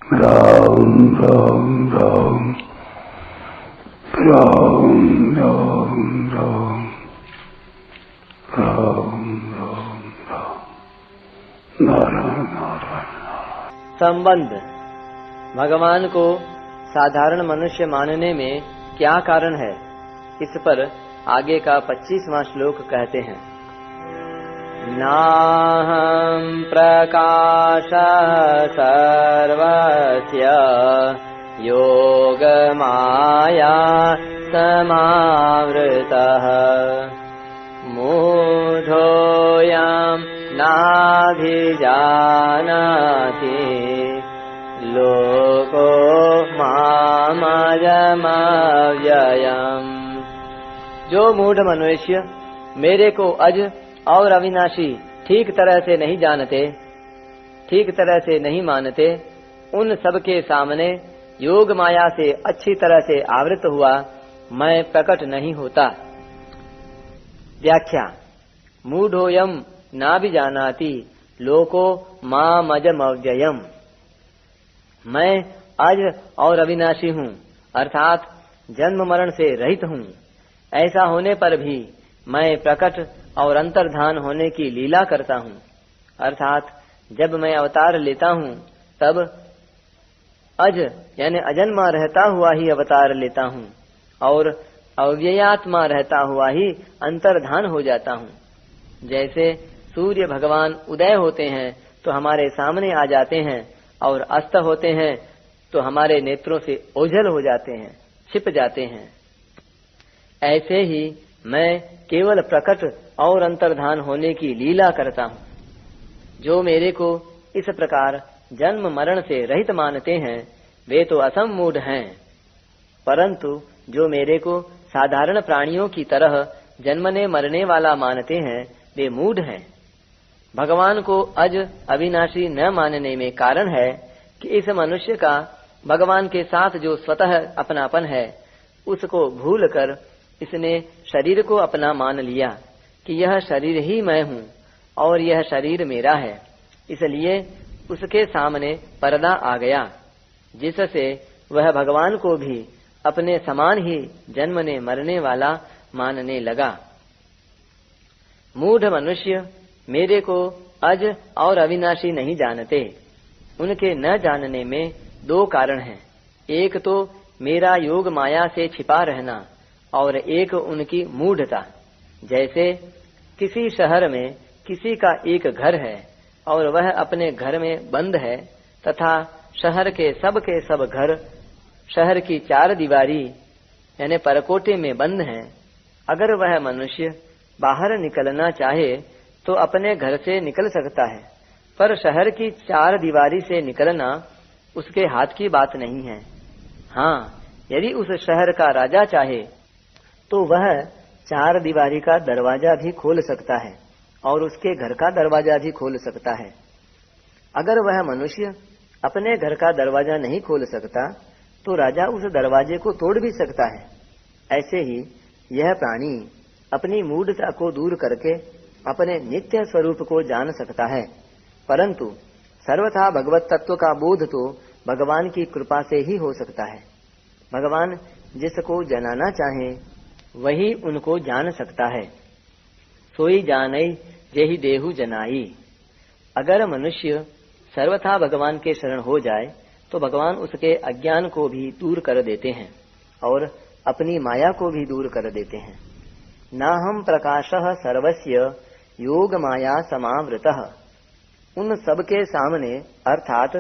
राम राम राम राम राम राम राम राम राम नारायण नारायण। संबंध। भगवान को साधारण मनुष्य मानने में क्या कारण है, इस पर आगे का 25वां श्लोक कहते हैं। नाहं प्रकाश सर्वस्य योगमाया समावृतः मूढोऽयं नाभिजानाति लोको मामजमव्ययम्। जो मूढ़ मनुष्य मेरे को अज और अविनाशी ठीक तरह से नहीं जानते, ठीक तरह से नहीं मानते, उन सब के सामने योग माया से अच्छी तरह से आवृत हुआ मैं प्रकट नहीं होता। व्याख्या। मूढ़ोऽयं नाभिजानाति लोको मामजमव्ययम्। मैं अज और अविनाशी हूँ, अर्थात जन्म मरण से रहित हूँ। ऐसा होने पर भी मैं प्रकट और अंतर्धान होने की लीला करता हूँ, अर्थात जब मैं अवतार लेता हूँ तब अज यानी अजन्मा रहता हुआ ही अवतार लेता हूँ और अव्ययात्मा रहता हुआ ही अंतर्धान हो जाता हूँ। जैसे सूर्य भगवान उदय होते हैं तो हमारे सामने आ जाते हैं और अस्त होते हैं तो हमारे नेत्रों से ओझल हो जाते हैं, छिप जाते हैं। ऐसे ही मैं केवल प्रकट और अंतर्धान होने की लीला करता हूँ। जो मेरे को इस प्रकार जन्म मरण से रहित मानते हैं वे तो असम्मूढ़ हैं, परंतु जो मेरे को साधारण प्राणियों की तरह जन्मने मरने वाला मानते हैं वे मूढ़ हैं। भगवान को अज अविनाशी न मानने में कारण है कि इस मनुष्य का भगवान के साथ जो स्वतः अपनापन है उसको भूलकर इसने शरीर को अपना मान लिया कि यह शरीर ही मैं हूँ और यह शरीर मेरा है। इसलिए उसके सामने पर्दा आ गया, जिससे वह भगवान को भी अपने समान ही जन्मने मरने वाला मानने लगा। मूढ़ मनुष्य मेरे को अज और अविनाशी नहीं जानते। उनके न जानने में दो कारण हैं। एक तो मेरा योग माया से छिपा रहना और एक उनकी मूढ़ता। जैसे किसी शहर में किसी का एक घर है और वह अपने घर में बंद है तथा शहर के सब घर शहर की चार दीवारी यानी परकोटे में बंद हैं। अगर वह मनुष्य बाहर निकलना चाहे तो अपने घर से निकल सकता है, पर शहर की चार दीवारी से निकलना उसके हाथ की बात नहीं है। हाँ, यदि उस शहर का राजा चाहे तो वह चार दीवारी का दरवाजा भी खोल सकता है और उसके घर का दरवाजा भी खोल सकता है। अगर वह मनुष्य अपने घर का दरवाजा नहीं खोल सकता तो राजा उस दरवाजे को तोड़ भी सकता है। ऐसे ही यह प्राणी अपनी मूढ़ता को दूर करके अपने नित्य स्वरूप को जान सकता है, परंतु सर्वथा भगवत तत्व का बोध तो भगवान की कृपा से ही हो सकता है। भगवान जिसको जनाना चाहे वही उनको जान सकता है। सोई जानई जेहि देहु जनाई। अगर मनुष्य सर्वथा भगवान के शरण हो जाए तो भगवान उसके अज्ञान को भी दूर कर देते हैं और अपनी माया को भी दूर कर देते हैं। नाहं प्रकाशः सर्वस्य योग माया समावृतः। उन सब के सामने अर्थात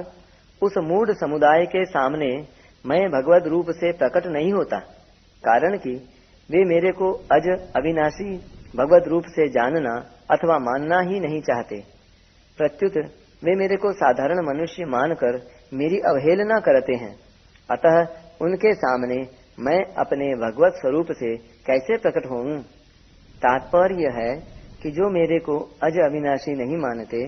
उस मूढ़ समुदाय के सामने मैं भगवत रूप से प्रकट नहीं होता, कारण कि वे मेरे को अज अविनाशी भगवत रूप से जानना अथवा मानना ही नहीं चाहते। प्रत्युत वे मेरे को साधारण मनुष्य मानकर मेरी अवहेलना करते हैं। अतः उनके सामने मैं अपने भगवत स्वरूप से कैसे प्रकट होऊं? तात्पर्य है कि जो मेरे को अज अविनाशी नहीं मानते,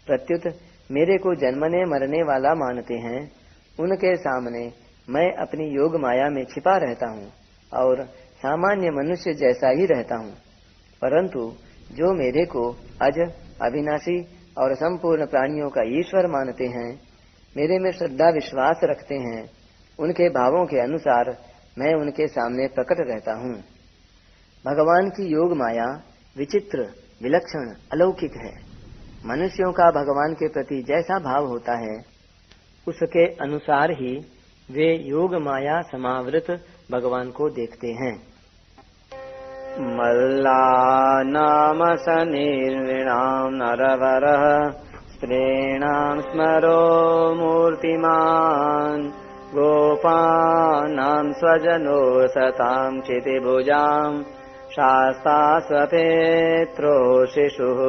प्रत्युत मेरे को जन्मने मरने वाला मानते हैं, उनके सामने मैं अपनी योग माया में छिपा रहता हूँ और सामान्य मनुष्य जैसा ही रहता हूँ। परंतु जो मेरे को अज अविनाशी और संपूर्ण प्राणियों का ईश्वर मानते हैं, मेरे में श्रद्धा विश्वास रखते हैं, उनके भावों के अनुसार मैं उनके सामने प्रकट रहता हूँ। भगवान की योग माया विचित्र, विलक्षण, अलौकिक है। मनुष्यों का भगवान के प्रति जैसा भाव होता है, उसके अनुसार ही वे योग माया समावृत भगवान को देखते हैं। मल्लानाम सनिर्विणाम नरवरः स्त्रीणां स्मरो मूर्तिमान् गोपानां स्वजनो सतां क्षितिभुजां शास्ता स्वपेत्रो शिशुः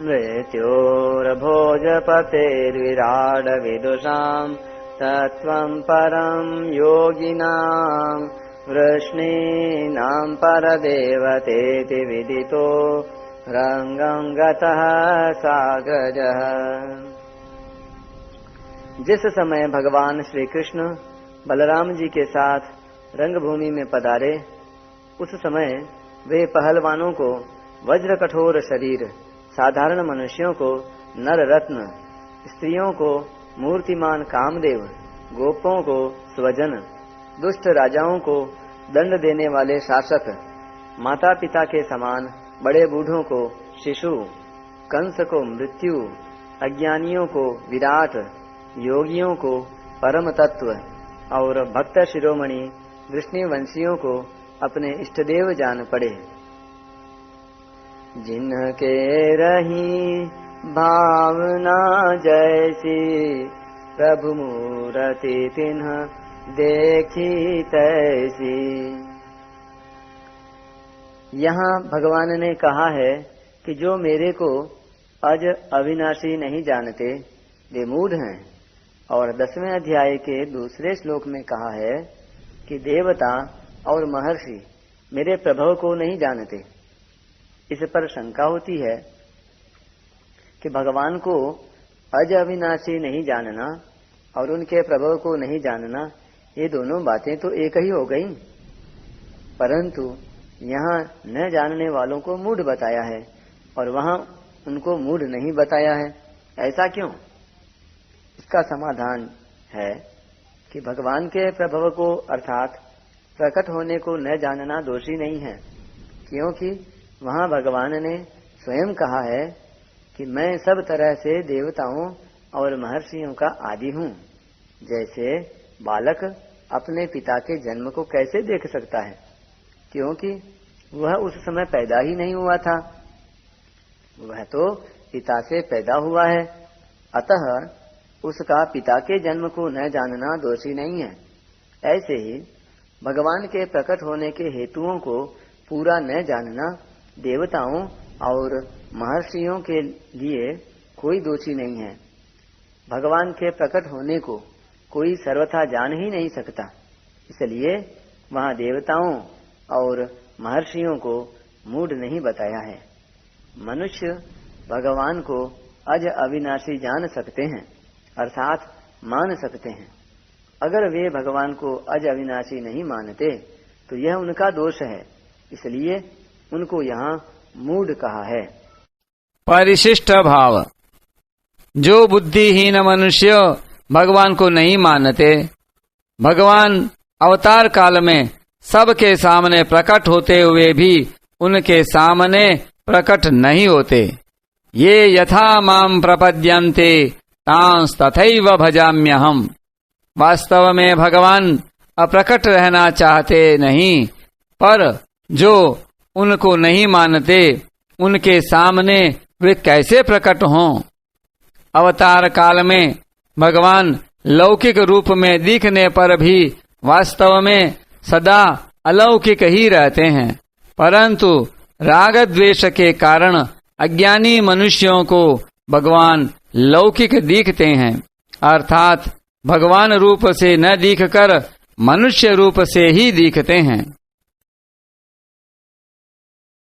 मृत्योर्भोजपतेर्विराड विदुषां तत्त्वं परं योगिनां वृष्णीनां परदेवतेति विदितो रंगं गतः साग्रजः। जिस समय भगवान श्री कृष्ण बलराम जी के साथ रंगभूमि में पधारे, उस समय वे पहलवानों को वज्र कठोर शरीर, साधारण मनुष्यों को नर रत्न, स्त्रियों को मूर्तिमान कामदेव, गोपों को स्वजन, दुष्ट राजाओं को दंड देने वाले शासक, माता पिता के समान बड़े बूढ़ों को शिशु, कंस को मृत्यु, अज्ञानियों को विराट, योगियों को परम तत्व और भक्त शिरोमणि वृष्णिवंशियों को अपने इष्टदेव जान पड़े। जिनके रही भावना जैसी, प्रभु मूरति तिन्ह देखी तैसी। यहाँ भगवान ने कहा है कि जो मेरे को अज अविनाशी नहीं जानते वे मूढ़ हैं। और 10वें अध्याय के दूसरे श्लोक में कहा है कि देवता और महर्षि मेरे प्रभव को नहीं जानते। इस पर शंका होती है कि भगवान को अज अविनाशी नहीं जानना और उनके प्रभव को नहीं जानना, ये दोनों बातें तो एक ही हो गई। परंतु यहाँ न जानने वालों को मूढ़ बताया है और वहाँ उनको मूढ़ नहीं बताया है। ऐसा क्यों? इसका समाधान है कि भगवान के प्रभव को अर्थात प्रकट होने को न जानना दोषी नहीं है, क्योंकि वहाँ भगवान ने स्वयं कहा है कि मैं सब तरह से देवताओं और महर्षियों का आदि हूँ। जैसे बालक अपने पिता के जन्म को कैसे देख सकता है, क्योंकि वह उस समय पैदा ही नहीं हुआ था, वह तो पिता से पैदा हुआ है। अतः उसका पिता के जन्म को न जानना दोषी नहीं है। ऐसे ही भगवान के प्रकट होने के हेतुओं को पूरा न जानना देवताओं और महर्षियों के लिए कोई दोषी नहीं है। भगवान के प्रकट होने को कोई सर्वथा जान ही नहीं सकता, इसलिए वहाँ देवताओं और महर्षियों को मूढ़ नहीं बताया है। मनुष्य भगवान को अज अविनाशी जान सकते हैं, अर्थात मान सकते हैं। अगर वे भगवान को अज अविनाशी नहीं मानते तो यह उनका दोष है, इसलिए उनको यहाँ मूढ़ कहा है। परिशिष्ट भाव। जो बुद्धिहीन मनुष्य भगवान को नहीं मानते, भगवान अवतार काल में सबके सामने प्रकट होते हुए भी उनके सामने प्रकट नहीं होते। ये यथा माम प्रपद्यन्ते तांस तथैव भजाम्यहम्। वास्तव में भगवान अप्रकट रहना चाहते नहीं, पर जो उनको नहीं मानते उनके सामने वे कैसे प्रकट हों। अवतार काल में भगवान लौकिक रूप में दिखने पर भी वास्तव में सदा अलौकिक ही रहते हैं, परंतु राग द्वेष के कारण अज्ञानी मनुष्यों को भगवान लौकिक दिखते हैं, अर्थात भगवान रूप से न दिखकर मनुष्य रूप से ही दिखते हैं।